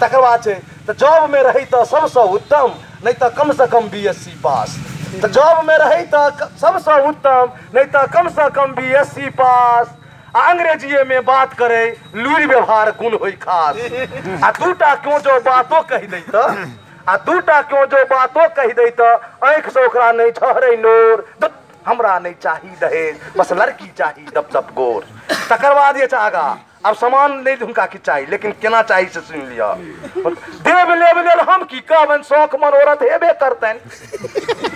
तकर बाद छै तो जॉब में रही तो सबसे उत्तम, नहीं तो कम से कम BSc पास। तो जॉब में रही तो सबसे उत्तम, नहीं तो कम से कम BSc पास। अंग्रेजीए में बात करे लूरी व्यवहार गुण होई खास। आ दूटा क्यों जो बातों कही दै तो, आ दूटा क्यों जो बातों कही दै तो आंख से ओकरा नहीं झहरे नोर। हमरा नहीं चाहिए दहेज, बस लड़की चाहिए दब दब गोर। तकर बाद ये आगा अब सामान नहीं हुनका की चाहिए, लेकिन केना चाहिए से सुन लिया। देव लेव लेल हम की कहबन शौक मनोरथ हेबे करतन।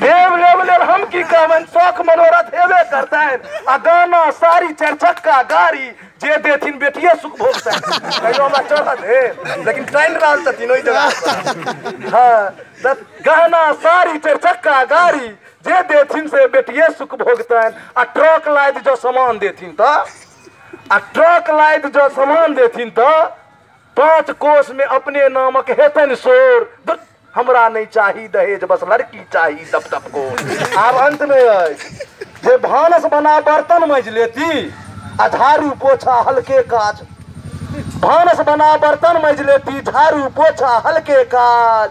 देव लेव लेल हम की कहबन शौक मनोरथ हेबे करतन। आ गाना साड़ी चार चक्का गाड़ी जे देथिन बेटिए सुख भोगतन। कहियो हमरा चलत है, लेकिन ट्रेन रहल छथिन ओई जगह। हां गहना साड़ी चार चक्का गाड़ी जे देथिन से बेटिए सुख भोगतन। आ ट्रक लाद जो सामान देथिन तो, आ ट्रक लाद जो सामान देथिन तो 5 कोस में अपने नामक हेतन शोर। हमरा नहीं चाहिए दहेज, बस लड़की चाहिए दब दब गोर। आब अंत में जे भानस बना बर्तन मज लेती, आ झाड़ू पोछा हल्के काज। भानस बना बर्तन मज लेती, झाड़ू पोछा हल्के काज।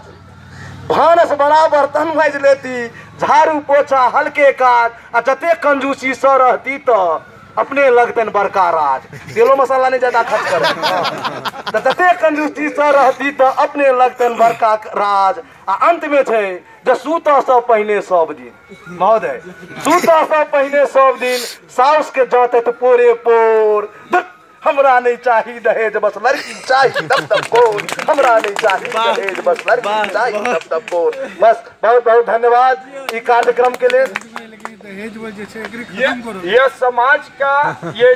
भानस बना बर्तन मज लेती, झाड़ू पोछा हल्के काज। आ जते कंजूसी से रहती तो अपने लगतन बड़का राज। तेलो मसाला नहीं ज्यादा खर्च करे तो जते कंजूसी से रहती तो अपने लगतन बड़का राज। आ अंत में छे जे सूता से पहले सब दिन महोदय, सूता से पहले सब दिन साउस के जाते तो पोरे पोर। हमरा नहीं चाहिए दहेज, बस लड़की चाहिए दब दब गोर। हमरा नहीं चाहिए दहेज, बस लड़की चाहिए दब दब गोर। बस बहुत बहुत धन्यवाद इस कार्यक्रम के लिए। ये समाज का ये